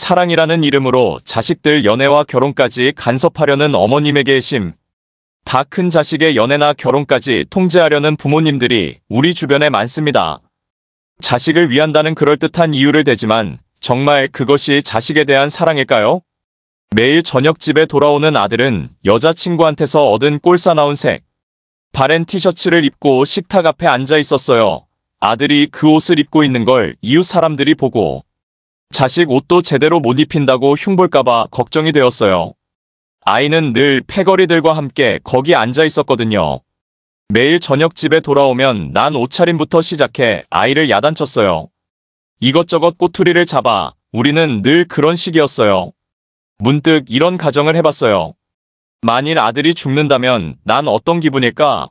사랑이라는 이름으로 자식들 연애와 결혼까지 간섭하려는 어머님에게 심, 다 큰 자식의 연애나 결혼까지 통제하려는 부모님들이 우리 주변에 많습니다. 자식을 위한다는 그럴듯한 이유를 대지만 정말 그것이 자식에 대한 사랑일까요? 매일 저녁 집에 돌아오는 아들은 여자친구한테서 얻은 꼴사나운 색 바랜 티셔츠를 입고 식탁 앞에 앉아 있었어요. 아들이 그 옷을 입고 있는 걸 이웃 사람들이 보고 자식 옷도 제대로 못 입힌다고 흉볼까봐 걱정이 되었어요. 아이는 늘 패거리들과 함께 거기 앉아 있었거든요. 매일 저녁 집에 돌아오면 난 옷차림부터 시작해 아이를 야단쳤어요. 이것저것 꼬투리를 잡아. 우리는 늘 그런 식이었어요. 문득 이런 가정을 해봤어요. 만일 아들이 죽는다면 난 어떤 기분일까?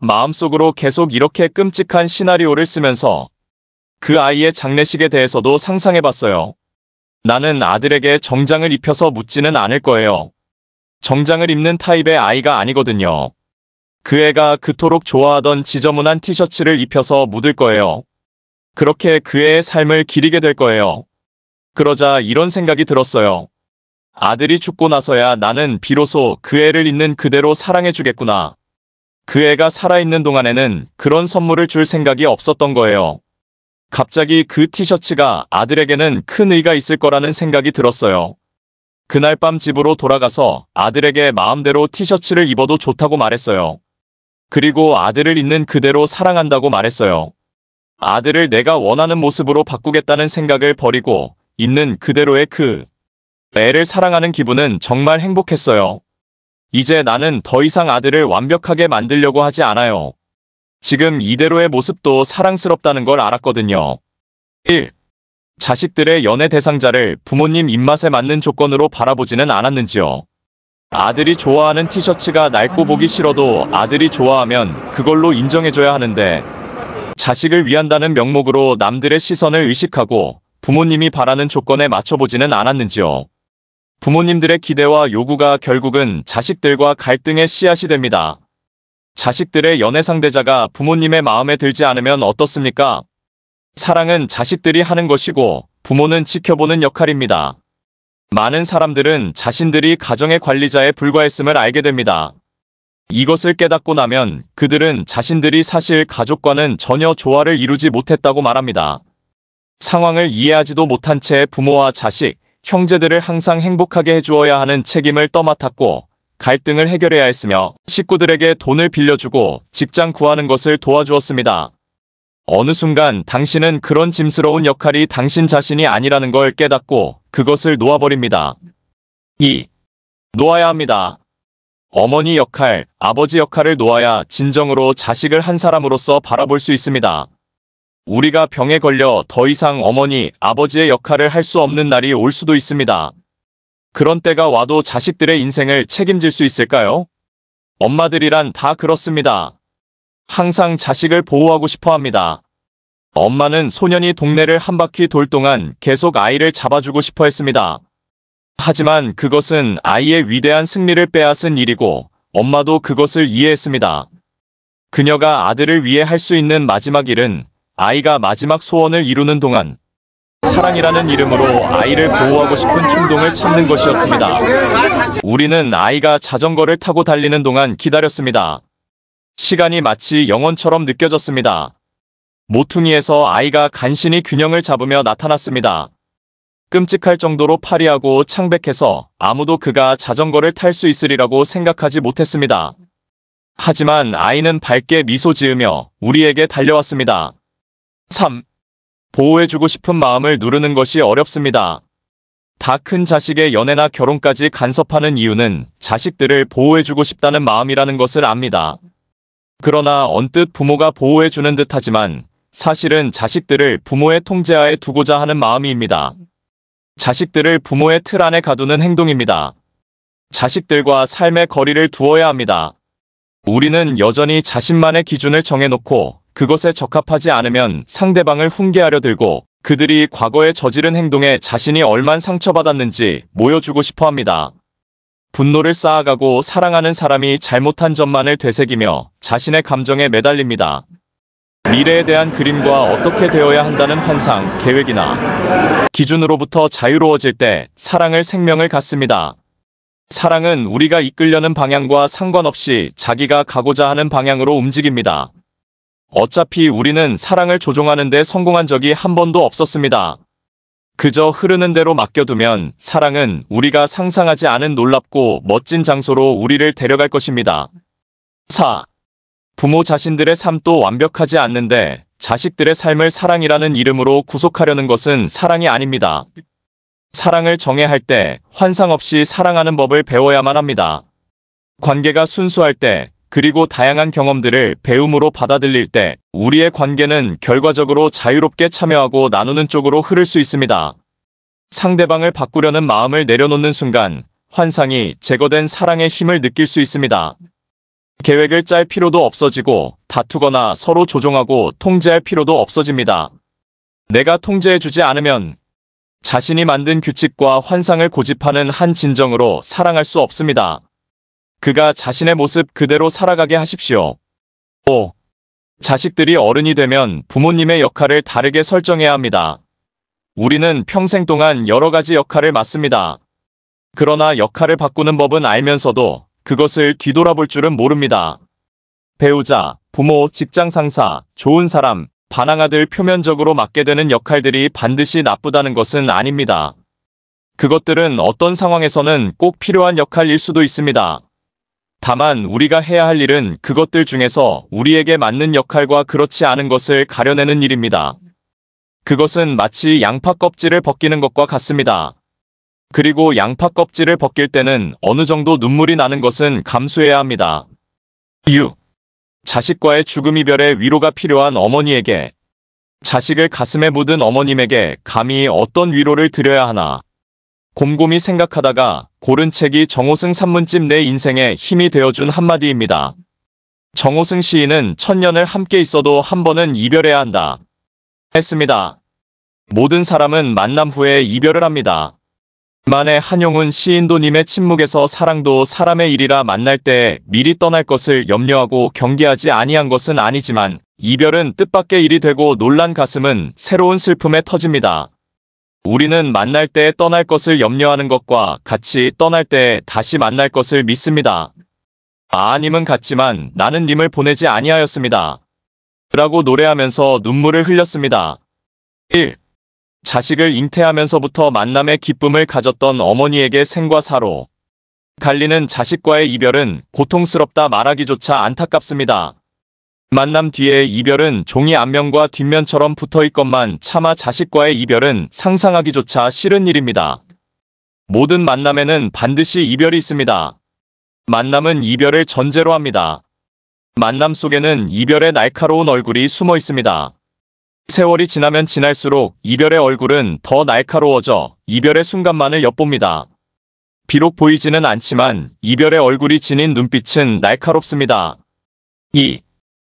마음속으로 계속 이렇게 끔찍한 시나리오를 쓰면서 그 아이의 장례식에 대해서도 상상해봤어요. 나는 아들에게 정장을 입혀서 묻지는 않을 거예요. 정장을 입는 타입의 아이가 아니거든요. 그 애가 그토록 좋아하던 지저분한 티셔츠를 입혀서 묻을 거예요. 그렇게 그 애의 삶을 기리게 될 거예요. 그러자 이런 생각이 들었어요. 아들이 죽고 나서야 나는 비로소 그 애를 있는 그대로 사랑해주겠구나. 그 애가 살아있는 동안에는 그런 선물을 줄 생각이 없었던 거예요. 갑자기 그 티셔츠가 아들에게는 큰 의의가 있을 거라는 생각이 들었어요. 그날 밤 집으로 돌아가서 아들에게 마음대로 티셔츠를 입어도 좋다고 말했어요. 그리고 아들을 있는 그대로 사랑한다고 말했어요. 아들을 내가 원하는 모습으로 바꾸겠다는 생각을 버리고 있는 그대로의 그 애를 사랑하는 기분은 정말 행복했어요. 이제 나는 더 이상 아들을 완벽하게 만들려고 하지 않아요. 지금 이대로의 모습도 사랑스럽다는 걸 알았거든요. 1. 자식들의 연애 대상자를 부모님 입맛에 맞는 조건으로 바라보지는 않았는지요. 아들이 좋아하는 티셔츠가 낡고 보기 싫어도 아들이 좋아하면 그걸로 인정해줘야 하는데 자식을 위한다는 명목으로 남들의 시선을 의식하고 부모님이 바라는 조건에 맞춰보지는 않았는지요. 부모님들의 기대와 요구가 결국은 자식들과 갈등의 씨앗이 됩니다. 자식들의 연애 상대자가 부모님의 마음에 들지 않으면 어떻습니까? 사랑은 자식들이 하는 것이고 부모는 지켜보는 역할입니다. 많은 사람들은 자신들이 가정의 관리자에 불과했음을 알게 됩니다. 이것을 깨닫고 나면 그들은 자신들이 사실 가족과는 전혀 조화를 이루지 못했다고 말합니다. 상황을 이해하지도 못한 채 부모와 자식, 형제들을 항상 행복하게 해주어야 하는 책임을 떠맡았고 갈등을 해결해야 했으며 식구들에게 돈을 빌려주고 직장 구하는 것을 도와주었습니다. 어느 순간 당신은 그런 짐스러운 역할이 당신 자신이 아니라는 걸 깨닫고 그것을 놓아버립니다. 2. 놓아야 합니다. 어머니 역할, 아버지 역할을 놓아야 진정으로 자식을 한 사람으로서 바라볼 수 있습니다. 우리가 병에 걸려 더 이상 어머니, 아버지의 역할을 할 수 없는 날이 올 수도 있습니다. 그런 때가 와도 자식들의 인생을 책임질 수 있을까요? 엄마들이란 다 그렇습니다. 항상 자식을 보호하고 싶어 합니다. 엄마는 소년이 동네를 한 바퀴 돌 동안 계속 아이를 잡아주고 싶어 했습니다. 하지만 그것은 아이의 위대한 승리를 빼앗은 일이고 엄마도 그것을 이해했습니다. 그녀가 아들을 위해 할 수 있는 마지막 일은 아이가 마지막 소원을 이루는 동안 사랑이라는 이름으로 아이를 보호하고 싶은 충동을 참는 것이었습니다. 우리는 아이가 자전거를 타고 달리는 동안 기다렸습니다. 시간이 마치 영원처럼 느껴졌습니다. 모퉁이에서 아이가 간신히 균형을 잡으며 나타났습니다. 끔찍할 정도로 파리하고 창백해서 아무도 그가 자전거를 탈 수 있으리라고 생각하지 못했습니다. 하지만 아이는 밝게 미소 지으며 우리에게 달려왔습니다. 3. 보호해주고 싶은 마음을 누르는 것이 어렵습니다. 다 큰 자식의 연애나 결혼까지 간섭하는 이유는 자식들을 보호해주고 싶다는 마음이라는 것을 압니다. 그러나 언뜻 부모가 보호해주는 듯하지만 사실은 자식들을 부모의 통제하에 두고자 하는 마음입니다. 자식들을 부모의 틀 안에 가두는 행동입니다. 자식들과 삶의 거리를 두어야 합니다. 우리는 여전히 자신만의 기준을 정해놓고 그것에 적합하지 않으면 상대방을 훈계하려 들고 그들이 과거에 저지른 행동에 자신이 얼만 상처받았는지 모여주고 싶어 합니다. 분노를 쌓아가고 사랑하는 사람이 잘못한 점만을 되새기며 자신의 감정에 매달립니다. 미래에 대한 그림과 어떻게 되어야 한다는 환상, 계획이나 기준으로부터 자유로워질 때 사랑을 생명을 갖습니다. 사랑은 우리가 이끌려는 방향과 상관없이 자기가 가고자 하는 방향으로 움직입니다. 어차피 우리는 사랑을 조종하는 데 성공한 적이 한 번도 없었습니다. 그저 흐르는 대로 맡겨두면 사랑은 우리가 상상하지 않은 놀랍고 멋진 장소로 우리를 데려갈 것입니다. 4. 부모 자신들의 삶도 완벽하지 않는데 자식들의 삶을 사랑이라는 이름으로 구속하려는 것은 사랑이 아닙니다. 사랑을 정해야 할 때 환상 없이 사랑하는 법을 배워야만 합니다. 관계가 순수할 때, 그리고 다양한 경험들을 배움으로 받아들일 때 우리의 관계는 결과적으로 자유롭게 참여하고 나누는 쪽으로 흐를 수 있습니다. 상대방을 바꾸려는 마음을 내려놓는 순간 환상이 제거된 사랑의 힘을 느낄 수 있습니다. 계획을 짤 필요도 없어지고 다투거나 서로 조종하고 통제할 필요도 없어집니다. 내가 통제해주지 않으면 자신이 만든 규칙과 환상을 고집하는 한 진정으로 사랑할 수 없습니다. 그가 자신의 모습 그대로 살아가게 하십시오. 5. 자식들이 어른이 되면 부모님의 역할을 다르게 설정해야 합니다. 우리는 평생 동안 여러 가지 역할을 맡습니다. 그러나 역할을 바꾸는 법은 알면서도 그것을 뒤돌아볼 줄은 모릅니다. 배우자, 부모, 직장 상사, 좋은 사람, 반항아들 표면적으로 맡게 되는 역할들이 반드시 나쁘다는 것은 아닙니다. 그것들은 어떤 상황에서는 꼭 필요한 역할일 수도 있습니다. 다만 우리가 해야 할 일은 그것들 중에서 우리에게 맞는 역할과 그렇지 않은 것을 가려내는 일입니다. 그것은 마치 양파 껍질을 벗기는 것과 같습니다. 그리고 양파 껍질을 벗길 때는 어느 정도 눈물이 나는 것은 감수해야 합니다. 6. 자식과의 죽음 이별의 위로가 필요한 어머니에게, 자식을 가슴에 묻은 어머님에게 감히 어떤 위로를 드려야 하나 곰곰이 생각하다가 고른 책이 정호승 산문집 내 인생에 힘이 되어준 한마디입니다. 정호승 시인은 천년을 함께 있어도 한 번은 이별해야 한다 했습니다. 모든 사람은 만남 후에 이별을 합니다. 만에 한용운 시인도 님의 침묵에서 사랑도 사람의 일이라 만날 때 미리 떠날 것을 염려하고 경계하지 아니한 것은 아니지만 이별은 뜻밖의 일이 되고 놀란 가슴은 새로운 슬픔에 터집니다. 우리는 만날 때 떠날 것을 염려하는 것과 같이 떠날 때 다시 만날 것을 믿습니다. 님은 갔지만 나는 님을 보내지 아니하였습니다. 라고 노래하면서 눈물을 흘렸습니다. 1. 자식을 잉태하면서부터 만남의 기쁨을 가졌던 어머니에게 생과 사로 갈리는 자식과의 이별은 고통스럽다 말하기조차 안타깝습니다. 만남 뒤의 이별은 종이 앞면과 뒷면처럼 붙어있건만 차마 자식과의 이별은 상상하기조차 싫은 일입니다. 모든 만남에는 반드시 이별이 있습니다. 만남은 이별을 전제로 합니다. 만남 속에는 이별의 날카로운 얼굴이 숨어 있습니다. 세월이 지나면 지날수록 이별의 얼굴은 더 날카로워져 이별의 순간만을 엿봅니다. 비록 보이지는 않지만 이별의 얼굴이 지닌 눈빛은 날카롭습니다. 2.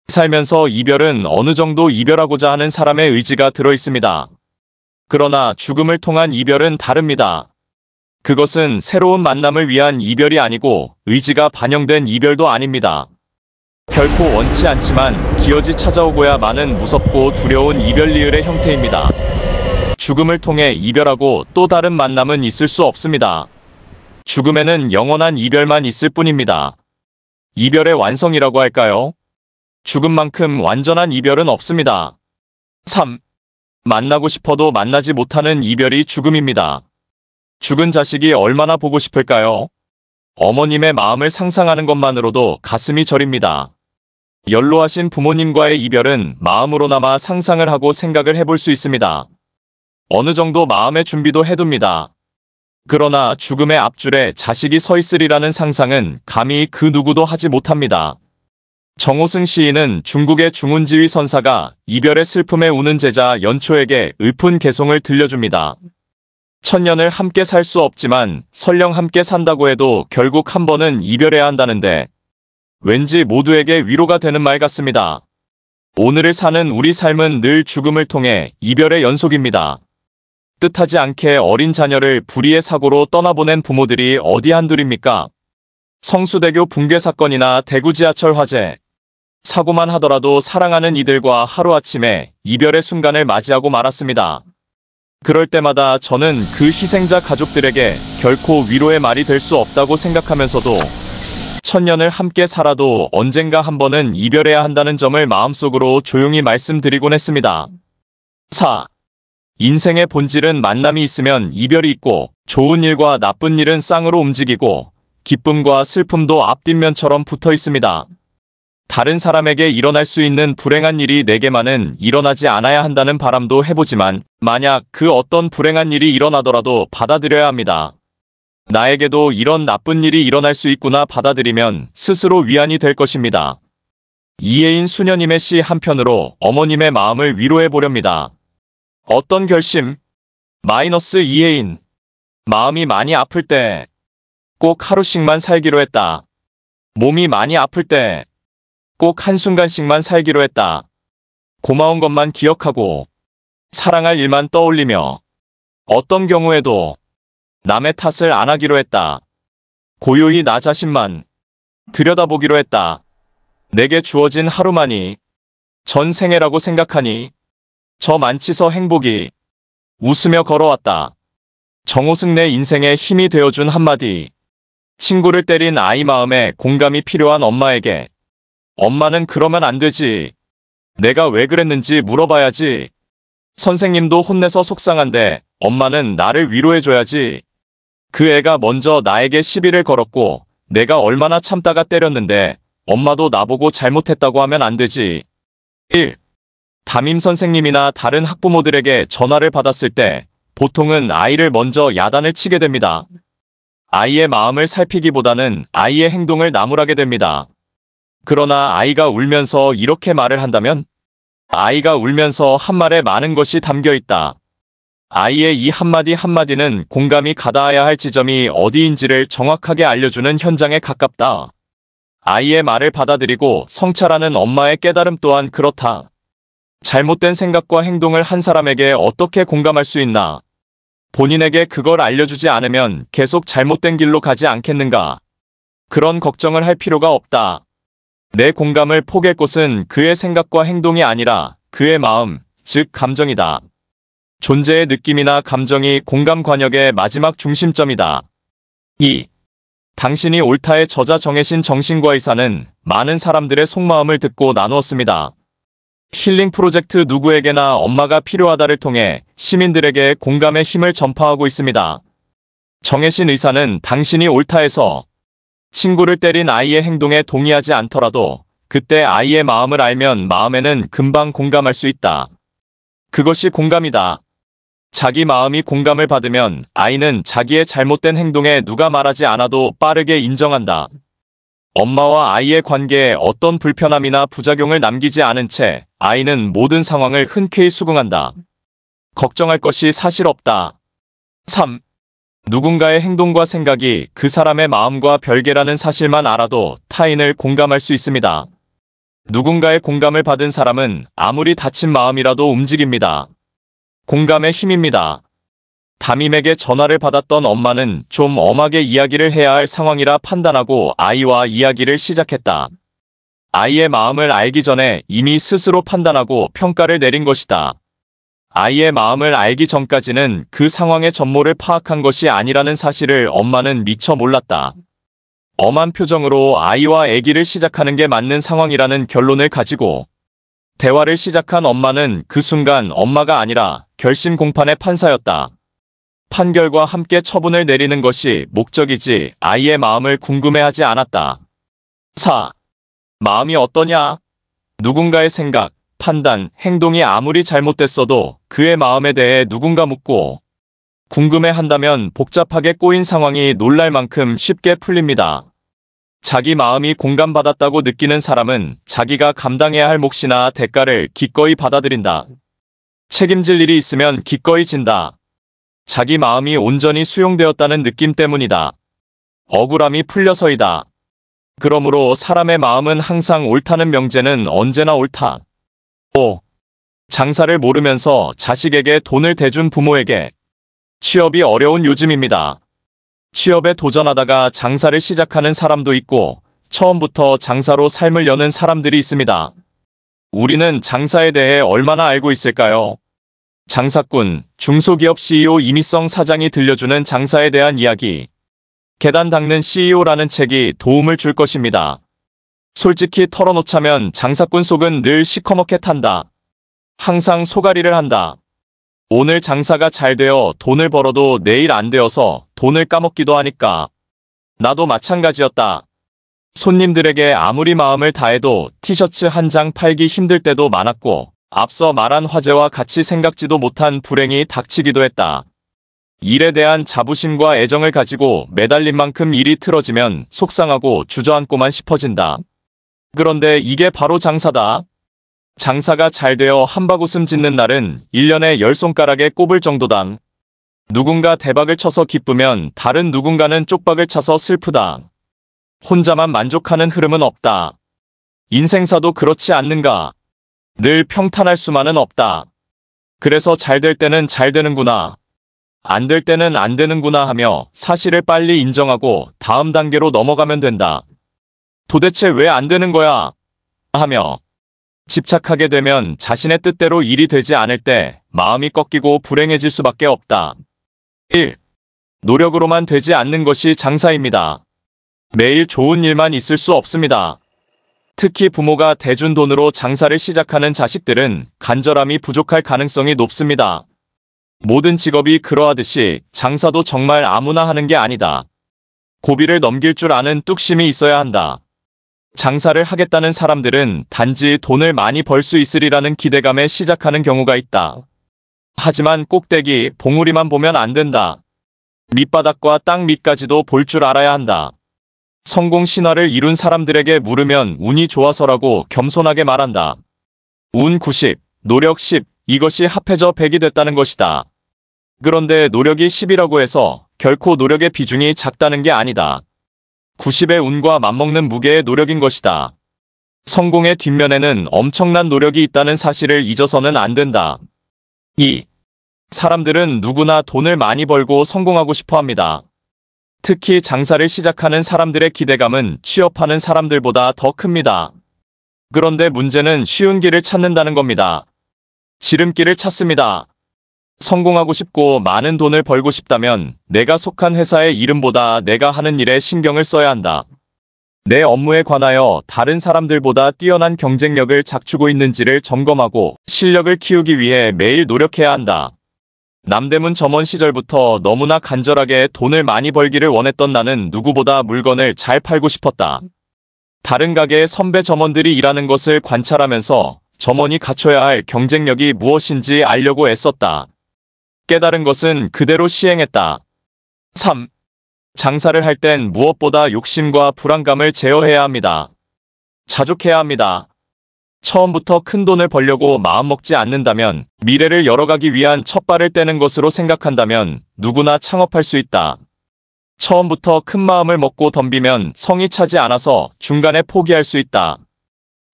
살면서 이별은 어느 정도 이별하고자 하는 사람의 의지가 들어있습니다. 그러나 죽음을 통한 이별은 다릅니다. 그것은 새로운 만남을 위한 이별이 아니고 의지가 반영된 이별도 아닙니다. 결코 원치 않지만 기어지 찾아오고야 마는 무섭고 두려운 이별 리을의 형태입니다. 죽음을 통해 이별하고 또 다른 만남은 있을 수 없습니다. 죽음에는 영원한 이별만 있을 뿐입니다. 이별의 완성이라고 할까요? 죽음만큼 완전한 이별은 없습니다. 3. 만나고 싶어도 만나지 못하는 이별이 죽음입니다. 죽은 자식이 얼마나 보고 싶을까요? 어머님의 마음을 상상하는 것만으로도 가슴이 저립니다. 연로하신 부모님과의 이별은 마음으로나마 상상을 하고 생각을 해볼 수 있습니다. 어느 정도 마음의 준비도 해둡니다. 그러나 죽음의 앞줄에 자식이 서 있으리라는 상상은 감히 그 누구도 하지 못합니다. 정호승 시인은 중국의 중훈지휘 선사가 이별의 슬픔에 우는 제자 연초에게 읊은 개송을 들려줍니다. 천년을 함께 살 수 없지만 설령 함께 산다고 해도 결국 한 번은 이별해야 한다는데 왠지 모두에게 위로가 되는 말 같습니다. 오늘을 사는 우리 삶은 늘 죽음을 통해 이별의 연속입니다. 뜻하지 않게 어린 자녀를 불의의 사고로 떠나보낸 부모들이 어디 한둘입니까? 성수대교 붕괴 사건이나 대구 지하철 화재, 사고만 하더라도 사랑하는 이들과 하루아침에 이별의 순간을 맞이하고 말았습니다. 그럴 때마다 저는 그 희생자 가족들에게 결코 위로의 말이 될 수 없다고 생각하면서도 천년을 함께 살아도 언젠가 한 번은 이별해야 한다는 점을 마음속으로 조용히 말씀드리곤 했습니다. 4. 인생의 본질은 만남이 있으면 이별이 있고 좋은 일과 나쁜 일은 쌍으로 움직이고 기쁨과 슬픔도 앞뒷면처럼 붙어 있습니다. 다른 사람에게 일어날 수 있는 불행한 일이 내게만은 일어나지 않아야 한다는 바람도 해보지만 만약 그 어떤 불행한 일이 일어나더라도 받아들여야 합니다. 나에게도 이런 나쁜 일이 일어날 수 있구나 받아들이면 스스로 위안이 될 것입니다. 이혜인 수녀님의 시 한편으로 어머님의 마음을 위로해 보렵니다. 어떤 결심? 이혜인. 마음이 많이 아플 때 꼭 하루씩만 살기로 했다. 몸이 많이 아플 때 꼭 한순간씩만 살기로 했다. 고마운 것만 기억하고 사랑할 일만 떠올리며 어떤 경우에도 남의 탓을 안 하기로 했다. 고요히 나 자신만 들여다보기로 했다. 내게 주어진 하루만이 전생애라고 생각하니 저 만치서 행복이 웃으며 걸어왔다. 정호승 내 인생의 힘이 되어준 한마디. 친구를 때린 아이 마음에 공감이 필요한 엄마에게 엄마는 그러면 안 되지. 내가 왜 그랬는지 물어봐야지. 선생님도 혼내서 속상한데 엄마는 나를 위로해줘야지. 그 애가 먼저 나에게 시비를 걸었고 내가 얼마나 참다가 때렸는데 엄마도 나보고 잘못했다고 하면 안 되지. 1. 담임 선생님이나 다른 학부모들에게 전화를 받았을 때 보통은 아이를 먼저 야단을 치게 됩니다. 아이의 마음을 살피기보다는 아이의 행동을 나무라게 됩니다. 그러나 아이가 울면서 이렇게 말을 한다면 아이가 울면서 한 말에 많은 것이 담겨 있다. 아이의 이 한마디 한마디는 공감이 가닿아야 할 지점이 어디인지를 정확하게 알려주는 현장에 가깝다. 아이의 말을 받아들이고 성찰하는 엄마의 깨달음 또한 그렇다. 잘못된 생각과 행동을 한 사람에게 어떻게 공감할 수 있나? 본인에게 그걸 알려주지 않으면 계속 잘못된 길로 가지 않겠는가? 그런 걱정을 할 필요가 없다. 내 공감을 포갤 곳은 그의 생각과 행동이 아니라 그의 마음, 즉 감정이다. 존재의 느낌이나 감정이 공감 관역의 마지막 중심점이다. 2. 당신이 옳다의 저자 정혜신 정신과 의사는 많은 사람들의 속마음을 듣고 나누었습니다. 힐링 프로젝트 누구에게나 엄마가 필요하다를 통해 시민들에게 공감의 힘을 전파하고 있습니다. 정혜신 의사는 당신이 옳다해서 친구를 때린 아이의 행동에 동의하지 않더라도 그때 아이의 마음을 알면 마음에는 금방 공감할 수 있다. 그것이 공감이다. 자기 마음이 공감을 받으면 아이는 자기의 잘못된 행동에 누가 말하지 않아도 빠르게 인정한다. 엄마와 아이의 관계에 어떤 불편함이나 부작용을 남기지 않은 채 아이는 모든 상황을 흔쾌히 수긍한다. 걱정할 것이 사실 없다. 3. 누군가의 행동과 생각이 그 사람의 마음과 별개라는 사실만 알아도 타인을 공감할 수 있습니다. 누군가의 공감을 받은 사람은 아무리 다친 마음이라도 움직입니다. 공감의 힘입니다. 담임에게 전화를 받았던 엄마는 좀 엄하게 이야기를 해야 할 상황이라 판단하고 아이와 이야기를 시작했다. 아이의 마음을 알기 전에 이미 스스로 판단하고 평가를 내린 것이다. 아이의 마음을 알기 전까지는 그 상황의 전모를 파악한 것이 아니라는 사실을 엄마는 미처 몰랐다. 엄한 표정으로 아이와 얘기를 시작하는 게 맞는 상황이라는 결론을 가지고 대화를 시작한 엄마는 그 순간 엄마가 아니라 결심 공판의 판사였다. 판결과 함께 처분을 내리는 것이 목적이지 아이의 마음을 궁금해하지 않았다. 4. 마음이 어떠냐? 누군가의 생각, 판단, 행동이 아무리 잘못됐어도 그의 마음에 대해 누군가 묻고 궁금해한다면 복잡하게 꼬인 상황이 놀랄 만큼 쉽게 풀립니다. 자기 마음이 공감받았다고 느끼는 사람은 자기가 감당해야 할 몫이나 대가를 기꺼이 받아들인다. 책임질 일이 있으면 기꺼이 진다. 자기 마음이 온전히 수용되었다는 느낌 때문이다. 억울함이 풀려서이다. 그러므로 사람의 마음은 항상 옳다는 명제는 언제나 옳다. 5. 장사를 모르면서 자식에게 돈을 대준 부모에게 취업이 어려운 요즘입니다. 취업에 도전하다가 장사를 시작하는 사람도 있고 처음부터 장사로 삶을 여는 사람들이 있습니다. 우리는 장사에 대해 얼마나 알고 있을까요? 장사꾼, 중소기업 CEO 이미성 사장이 들려주는 장사에 대한 이야기. 계단 닦는 CEO라는 책이 도움을 줄 것입니다. 솔직히 털어놓자면 장사꾼 속은 늘 시커멓게 탄다. 항상 소가리를 한다. 오늘 장사가 잘 되어 돈을 벌어도 내일 안 되어서 돈을 까먹기도 하니까. 나도 마찬가지였다. 손님들에게 아무리 마음을 다해도 티셔츠 한 장 팔기 힘들 때도 많았고, 앞서 말한 화재와 같이 생각지도 못한 불행이 닥치기도 했다. 일에 대한 자부심과 애정을 가지고 매달린 만큼 일이 틀어지면 속상하고 주저앉고만 싶어진다. 그런데 이게 바로 장사다. 장사가 잘 되어 한바구음 짓는 날은 1년에 10손가락에 꼽을 정도다. 누군가 대박을 쳐서 기쁘면 다른 누군가는 쪽박을 차서 슬프다. 혼자만 만족하는 흐름은 없다. 인생사도 그렇지 않는가? 늘 평탄할 수만은 없다. 그래서 잘 될 때는 잘 되는구나. 안 될 때는 안 되는구나 하며 사실을 빨리 인정하고 다음 단계로 넘어가면 된다. 도대체 왜 안 되는 거야? 하며 집착하게 되면 자신의 뜻대로 일이 되지 않을 때 마음이 꺾이고 불행해질 수밖에 없다. 1. 노력으로만 되지 않는 것이 장사입니다. 매일 좋은 일만 있을 수 없습니다. 특히 부모가 대준 돈으로 장사를 시작하는 자식들은 간절함이 부족할 가능성이 높습니다. 모든 직업이 그러하듯이 장사도 정말 아무나 하는 게 아니다. 고비를 넘길 줄 아는 뚝심이 있어야 한다. 장사를 하겠다는 사람들은 단지 돈을 많이 벌 수 있으리라는 기대감에 시작하는 경우가 있다. 하지만 꼭대기, 봉우리만 보면 안 된다. 밑바닥과 땅 밑까지도 볼 줄 알아야 한다. 성공 신화를 이룬 사람들에게 물으면 운이 좋아서라고 겸손하게 말한다. 운 90, 노력 10, 이것이 합해져 100이 됐다는 것이다. 그런데 노력이 10이라고 해서 결코 노력의 비중이 작다는 게 아니다. 90의 운과 맞먹는 무게의 노력인 것이다. 성공의 뒷면에는 엄청난 노력이 있다는 사실을 잊어서는 안 된다. 2. 사람들은 누구나 돈을 많이 벌고 성공하고 싶어 합니다. 특히 장사를 시작하는 사람들의 기대감은 취업하는 사람들보다 더 큽니다. 그런데 문제는 쉬운 길을 찾는다는 겁니다. 지름길을 찾습니다. 성공하고 싶고 많은 돈을 벌고 싶다면 내가 속한 회사의 이름보다 내가 하는 일에 신경을 써야 한다. 내 업무에 관하여 다른 사람들보다 뛰어난 경쟁력을 갖추고 있는지를 점검하고 실력을 키우기 위해 매일 노력해야 한다. 남대문 점원 시절부터 너무나 간절하게 돈을 많이 벌기를 원했던 나는 누구보다 물건을 잘 팔고 싶었다. 다른 가게의 선배 점원들이 일하는 것을 관찰하면서 점원이 갖춰야 할 경쟁력이 무엇인지 알려고 애썼다. 깨달은 것은 그대로 시행했다. 3. 장사를 할 땐 무엇보다 욕심과 불안감을 제어해야 합니다. 자족해야 합니다. 처음부터 큰 돈을 벌려고 마음먹지 않는다면, 미래를 열어가기 위한 첫 발을 떼는 것으로 생각한다면 누구나 창업할 수 있다. 처음부터 큰 마음을 먹고 덤비면 성이 차지 않아서 중간에 포기할 수 있다.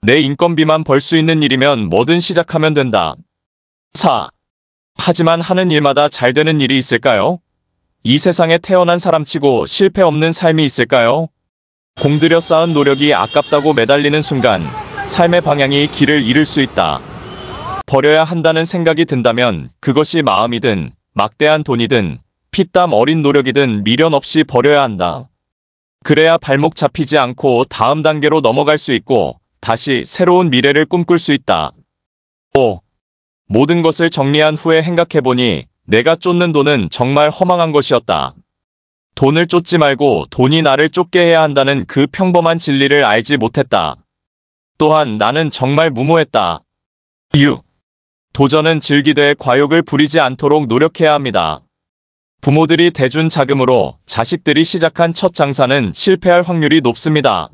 내 인건비만 벌 수 있는 일이면 뭐든 시작하면 된다. 4. 하지만 하는 일마다 잘 되는 일이 있을까요? 이 세상에 태어난 사람치고 실패 없는 삶이 있을까요? 공들여 쌓은 노력이 아깝다고 매달리는 순간 삶의 방향이 길을 잃을 수 있다. 버려야 한다는 생각이 든다면 그것이 마음이든 막대한 돈이든 피땀 어린 노력이든 미련 없이 버려야 한다. 그래야 발목 잡히지 않고 다음 단계로 넘어갈 수 있고 다시 새로운 미래를 꿈꿀 수 있다. 5. 모든 것을 정리한 후에 생각해보니 내가 쫓는 돈은 정말 허망한 것이었다. 돈을 쫓지 말고 돈이 나를 쫓게 해야 한다는 그 평범한 진리를 알지 못했다. 또한 나는 정말 무모했다. 6. 도전은 즐기되 과욕을 부리지 않도록 노력해야 합니다. 부모들이 대준 자금으로 자식들이 시작한 첫 장사는 실패할 확률이 높습니다.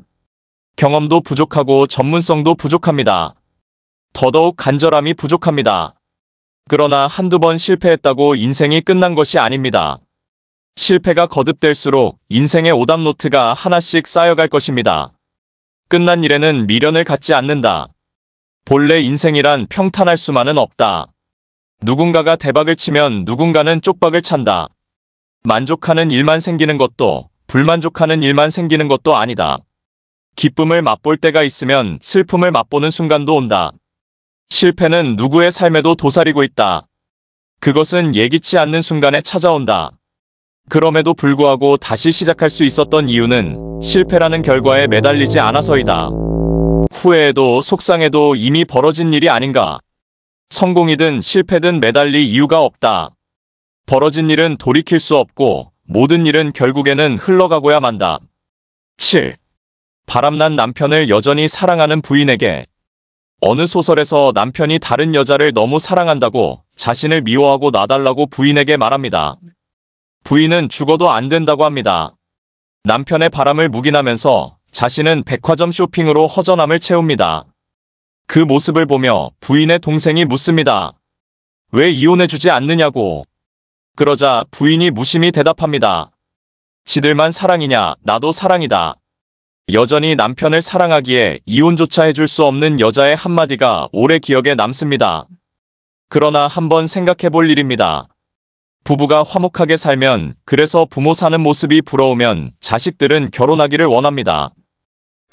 경험도 부족하고 전문성도 부족합니다. 더더욱 간절함이 부족합니다. 그러나 한두 번 실패했다고 인생이 끝난 것이 아닙니다. 실패가 거듭될수록 인생의 오답노트가 하나씩 쌓여갈 것입니다. 끝난 일에는 미련을 갖지 않는다. 본래 인생이란 평탄할 수만은 없다. 누군가가 대박을 치면 누군가는 쪽박을 찬다. 만족하는 일만 생기는 것도 불만족하는 일만 생기는 것도 아니다. 기쁨을 맛볼 때가 있으면 슬픔을 맛보는 순간도 온다. 실패는 누구의 삶에도 도사리고 있다. 그것은 예기치 않는 순간에 찾아온다. 그럼에도 불구하고 다시 시작할 수 있었던 이유는 실패라는 결과에 매달리지 않아서이다. 후회해도 속상해도 이미 벌어진 일이 아닌가. 성공이든 실패든 매달릴 이유가 없다. 벌어진 일은 돌이킬 수 없고 모든 일은 결국에는 흘러가고야 만다. 7. 바람난 남편을 여전히 사랑하는 부인에게. 어느 소설에서 남편이 다른 여자를 너무 사랑한다고 자신을 미워하고 놔달라고 부인에게 말합니다. 부인은 죽어도 안 된다고 합니다. 남편의 바람을 묵인하면서 자신은 백화점 쇼핑으로 허전함을 채웁니다. 그 모습을 보며 부인의 동생이 묻습니다. 왜 이혼해주지 않느냐고. 그러자 부인이 무심히 대답합니다. 지들만 사랑이냐, 나도 사랑이다. 여전히 남편을 사랑하기에 이혼조차 해줄 수 없는 여자의 한마디가 오래 기억에 남습니다. 그러나 한번 생각해볼 일입니다. 부부가 화목하게 살면, 그래서 부모 사는 모습이 부러우면 자식들은 결혼하기를 원합니다.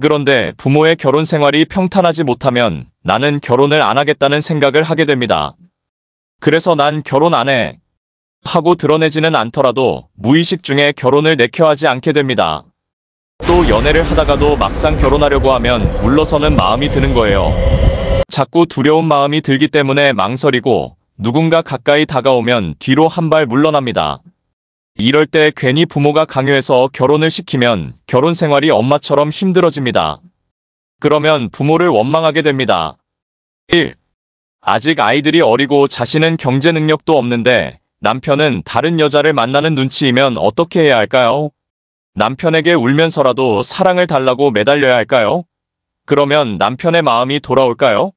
그런데 부모의 결혼 생활이 평탄하지 못하면 나는 결혼을 안 하겠다는 생각을 하게 됩니다. 그래서 난 결혼 안 해. 하고 드러내지는 않더라도 무의식 중에 결혼을 내켜하지 않게 됩니다. 또 연애를 하다가도 막상 결혼하려고 하면 물러서는 마음이 드는 거예요. 자꾸 두려운 마음이 들기 때문에 망설이고 누군가 가까이 다가오면 뒤로 한 발 물러납니다. 이럴 때 괜히 부모가 강요해서 결혼을 시키면 결혼 생활이 엄마처럼 힘들어집니다. 그러면 부모를 원망하게 됩니다. 1. 아직 아이들이 어리고 자신은 경제 능력도 없는데 남편은 다른 여자를 만나는 눈치이면 어떻게 해야 할까요? 남편에게 울면서라도 사랑을 달라고 매달려야 할까요? 그러면 남편의 마음이 돌아올까요?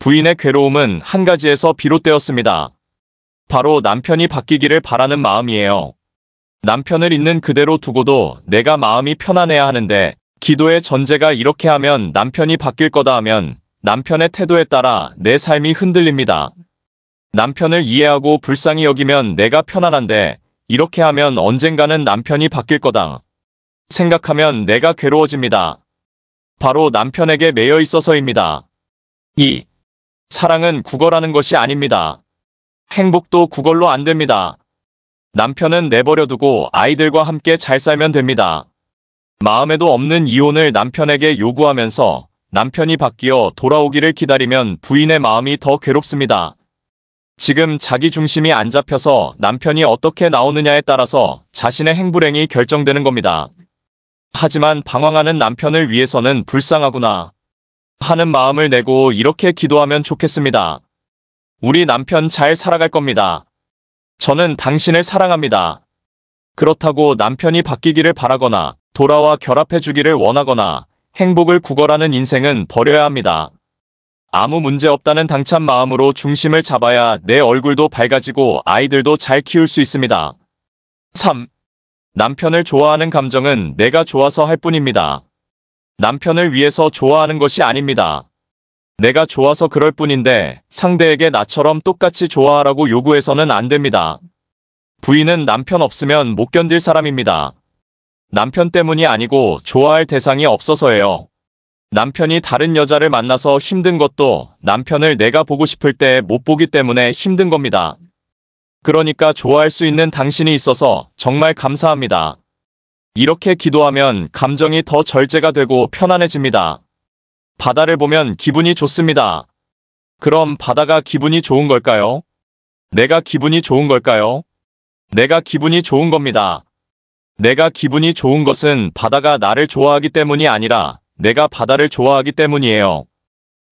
부인의 괴로움은 한 가지에서 비롯되었습니다. 바로 남편이 바뀌기를 바라는 마음이에요. 남편을 있는 그대로 두고도 내가 마음이 편안해야 하는데 기도의 전제가 이렇게 하면 남편이 바뀔 거다 하면 남편의 태도에 따라 내 삶이 흔들립니다. 남편을 이해하고 불쌍히 여기면 내가 편안한데 이렇게 하면 언젠가는 남편이 바뀔 거다 생각하면 내가 괴로워집니다. 바로 남편에게 매여 있어서입니다. 2. 사랑은 구걸하는 것이 아닙니다. 행복도 구걸로 안 됩니다. 남편은 내버려두고 아이들과 함께 잘 살면 됩니다. 마음에도 없는 이혼을 남편에게 요구하면서 남편이 바뀌어 돌아오기를 기다리면 부인의 마음이 더 괴롭습니다. 지금 자기 중심이 안 잡혀서 남편이 어떻게 나오느냐에 따라서 자신의 행불행이 결정되는 겁니다. 하지만 방황하는 남편을 위해서는 불쌍하구나 하는 마음을 내고 이렇게 기도하면 좋겠습니다. 우리 남편 잘 살아갈 겁니다. 저는 당신을 사랑합니다. 그렇다고 남편이 바뀌기를 바라거나 돌아와 결합해 주기를 원하거나 행복을 구걸하는 인생은 버려야 합니다. 아무 문제 없다는 당찬 마음으로 중심을 잡아야 내 얼굴도 밝아지고 아이들도 잘 키울 수 있습니다. 3. 남편을 좋아하는 감정은 내가 좋아서 할 뿐입니다. 남편을 위해서 좋아하는 것이 아닙니다. 내가 좋아서 그럴 뿐인데 상대에게 나처럼 똑같이 좋아하라고 요구해서는 안 됩니다. 부인은 남편 없으면 못 견딜 사람입니다. 남편 때문이 아니고 좋아할 대상이 없어서예요. 남편이 다른 여자를 만나서 힘든 것도 남편을 내가 보고 싶을 때 못 보기 때문에 힘든 겁니다. 그러니까 좋아할 수 있는 당신이 있어서 정말 감사합니다. 이렇게 기도하면 감정이 더 절제가 되고 편안해집니다. 바다를 보면 기분이 좋습니다. 그럼 바다가 기분이 좋은 걸까요? 내가 기분이 좋은 걸까요? 내가 기분이 좋은 겁니다. 내가 기분이 좋은 것은 바다가 나를 좋아하기 때문이 아니라 내가 바다를 좋아하기 때문이에요.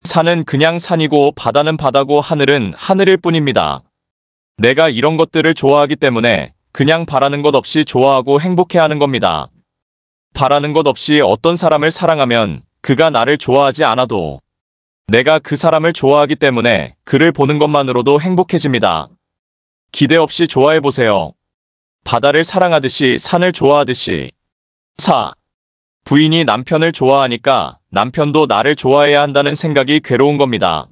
산은 그냥 산이고 바다는 바다고 하늘은 하늘일 뿐입니다. 내가 이런 것들을 좋아하기 때문에 그냥 바라는 것 없이 좋아하고 행복해하는 겁니다. 바라는 것 없이 어떤 사람을 사랑하면 그가 나를 좋아하지 않아도 내가 그 사람을 좋아하기 때문에 그를 보는 것만으로도 행복해집니다. 기대 없이 좋아해보세요. 바다를 사랑하듯이 산을 좋아하듯이. 4. 부인이 남편을 좋아하니까 남편도 나를 좋아해야 한다는 생각이 괴로운 겁니다.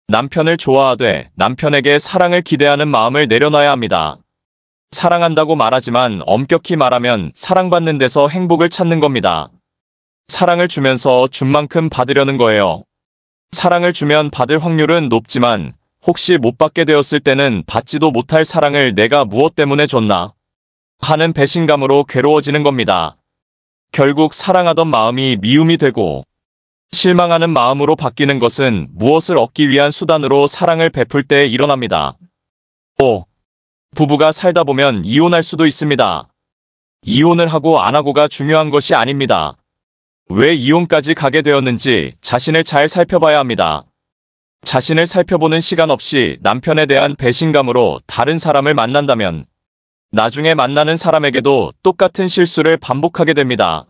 남편을 좋아하되 남편에게 사랑을 기대하는 마음을 내려놔야 합니다. 사랑한다고 말하지만 엄격히 말하면 사랑받는 데서 행복을 찾는 겁니다. 사랑을 주면서 준 만큼 받으려는 거예요. 사랑을 주면 받을 확률은 높지만 혹시 못 받게 되었을 때는 받지도 못할 사랑을 내가 무엇 때문에 줬나 하는 배신감으로 괴로워지는 겁니다. 결국 사랑하던 마음이 미움이 되고 실망하는 마음으로 바뀌는 것은 무엇을 얻기 위한 수단으로 사랑을 베풀 때 일어납니다. 5. 부부가 살다 보면 이혼할 수도 있습니다. 이혼을 하고 안 하고가 중요한 것이 아닙니다. 왜 이혼까지 가게 되었는지 자신을 잘 살펴봐야 합니다. 자신을 살펴보는 시간 없이 남편에 대한 배신감으로 다른 사람을 만난다면 나중에 만나는 사람에게도 똑같은 실수를 반복하게 됩니다.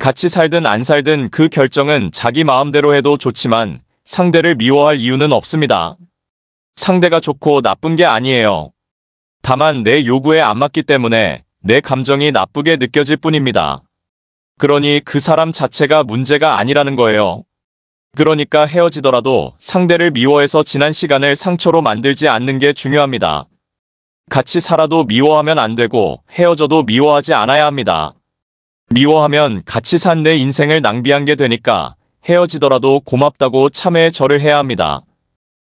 같이 살든 안 살든 그 결정은 자기 마음대로 해도 좋지만 상대를 미워할 이유는 없습니다. 상대가 좋고 나쁜 게 아니에요. 다만 내 요구에 안 맞기 때문에 내 감정이 나쁘게 느껴질 뿐입니다. 그러니 그 사람 자체가 문제가 아니라는 거예요. 그러니까 헤어지더라도 상대를 미워해서 지난 시간을 상처로 만들지 않는 게 중요합니다. 같이 살아도 미워하면 안 되고 헤어져도 미워하지 않아야 합니다. 미워하면 같이 산 내 인생을 낭비한 게 되니까 헤어지더라도 고맙다고 참회의 절을 해야 합니다.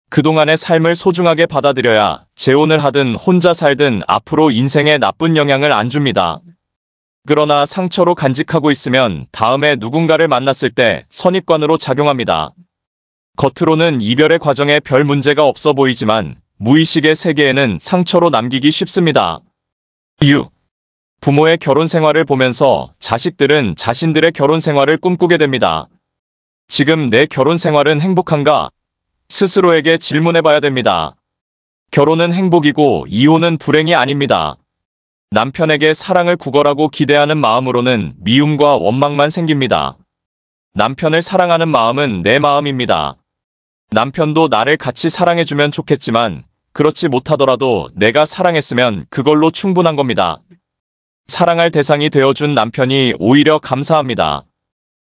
그동안의 삶을 소중하게 받아들여야 재혼을 하든 혼자 살든 앞으로 인생에 나쁜 영향을 안 줍니다. 그러나 상처로 간직하고 있으면 다음에 누군가를 만났을 때 선입관으로 작용합니다. 겉으로는 이별의 과정에 별 문제가 없어 보이지만 무의식의 세계에는 상처로 남기기 쉽습니다. 6. 부모의 결혼 생활을 보면서 자식들은 자신들의 결혼 생활을 꿈꾸게 됩니다. 지금 내 결혼 생활은 행복한가? 스스로에게 질문해봐야 됩니다. 결혼은 행복이고 이혼은 불행이 아닙니다. 남편에게 사랑을 구걸하고 기대하는 마음으로는 미움과 원망만 생깁니다. 남편을 사랑하는 마음은 내 마음입니다. 남편도 나를 같이 사랑해주면 좋겠지만 그렇지 못하더라도 내가 사랑했으면 그걸로 충분한 겁니다. 사랑할 대상이 되어준 남편이 오히려 감사합니다.